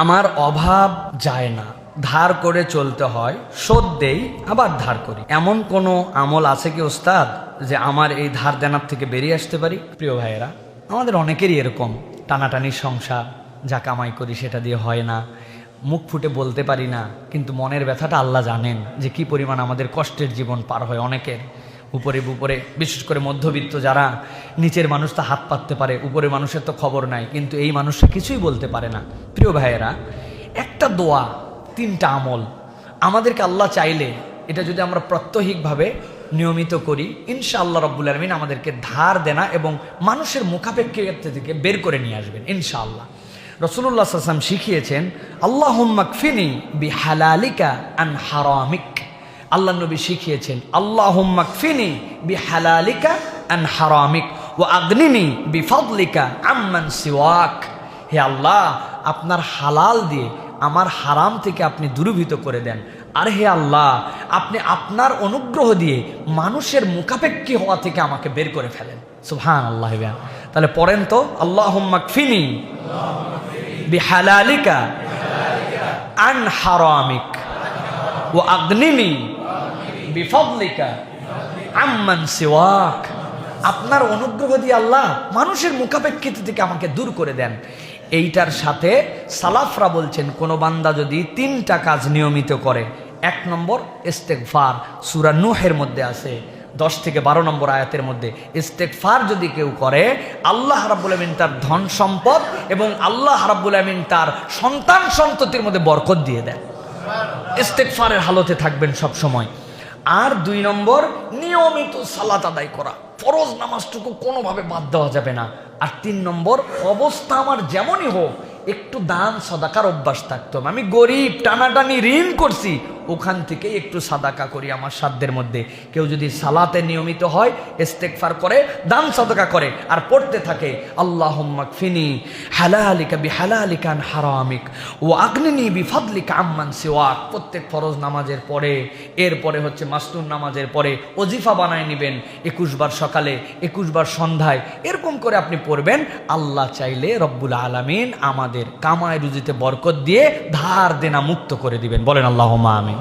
আমার অভাব যায় না, ধার করে চলতে হয়, শোধ দেই আবার ধার করি, এমন কোনো আমল আছে কি ওস্তাদ যে আমার এই ধার দেনার থেকে বেরিয়ে আসতে পারি? প্রিয় ভাইয়েরা, আমাদের অনেকেরই এরকম টানাটানির সংসার, যা কামাই করি সেটা দিয়ে হয় না, মুখ ফুটে বলতে পারি না, কিন্তু মনের ব্যথাটা আল্লাহ জানেন যে কি পরিমাণ আমাদের কষ্টের জীবন পার হয় অনেকের। উপরে বিশেষ করে মধ্যবিত্ত যারা, নিচের মানুষ তো হাত পাততে পারে, উপরে মানুষের তো খবর নাই, কিন্তু এই মানুষটা কিছুই বলতে পারে না। প্রিয় ভাইয়েরা, একটা দোয়া, তিনটা আমল আমাদেরকে আল্লাহ চাইলে এটা যদি আমরা প্রত্যহিকভাবে নিয়মিত করি, ইনশাআল্লাহ রব্বুল আলামিন আমাদেরকে ধার দেনা এবং মানুষের মুখাপেক্ষিতা থেকে বের করে নিয়ে আসবেন ইনশাআল্লাহ। রাসূলুল্লাহ সাল্লাল্লাহু আলাইহি ওয়াসাল্লাম শিখিয়েছেন, আল্লাহুম্মা কফিনি বিহালালিকা আন হারামিক। আল্লাহ নবী শিখিয়েছেন, আল্লাহুম্মা কফিনি বিহালালিকা আন হারামিক ওয়া আগনিনি বিফাদলিকা আম্মান সিওয়াক। হে আল্লাহ, আপনার হালাল দিয়ে আমার হারাম থেকে আপনি দূরীভূত করে দেন, আর হে আল্লাহ, আপনি আপনার অনুগ্রহ দিয়ে মানুষের মুখাপেক্ষী হওয়া থেকে আমাকে বের করে ফেলেন। সুবহানাল্লাহ। তাহলে পড়েন তো, আল্লাহুম্মা কফিনি বিহালালিকা আন হারামিক ওয়া আগনিনি বিফাদলিকা আম্মান সিওয়াক। আপনার অনুগ্রহ দিয়ে আল্লাহ মানুষের মুখাপেক্ষিতা থেকে আমাকে দূর করে দেন। এইটার সাথে সালাফরা বলছেন, কোন বান্দা যদি তিনটা কাজ নিয়মিত করে, 1 নম্বর ইস্তেগফার, সূরা নূহের মধ্যে আছে 10 থেকে 12 নম্বর আয়াতের মধ্যে, ইস্তেগফার যদি কেউ করে, আল্লাহ রাব্বুল আমিন তার ধন সম্পদ এবং আল্লাহ রাব্বুল আমিন তার সন্তান সন্ততির মধ্যে বরকত দিয়ে দেন। ইস্তেগফারের হালতে থাকবেন সব সময়। আর 2 নম্বর, নিয়মিত সালাত আদায় করা, ফরজ নামাজটুকু কোনোভাবে বাদ দেওয়া যাবে না। আর 3 নম্বর, অবস্থা আমার যেমনই হোক একটু দান সাদাকার অভ্যাস থাকতে হবে। আমি গরিব, টানাটানি ঋণ করছি, ওখান থেকে একটু সাদাকা করি আমার সাধ্যের মধ্যে। কেউ যদি সালাতে নিয়মিত হয়, ইস্তেগফার করে, দান সাদাকা করে, আর পড়তে থাকে আল্লাহুম্মা কফিনি হালালিকা বিহালালিকা আন হারামিক ওয়া আগনিনি বিফাদলিকা আম্মান সিওয়াক, প্রত্যেক ফরজ নামাজের পরে, এরপরে হচ্ছে মাসনুন নামাজের পরে ওজিফা বানায় নেবেন, 21 বার সকালে, 21 বার সন্ধ্যায়, এরকম করে আপনি পড়বেন। আল্লাহ চাইলে রব্বুল আলামিন আমাদের কামায় রুজিতে বরকত দিয়ে ধার দেনা মুক্ত করে দিবেন। বলেন আল্লাহুম্মা আমিন।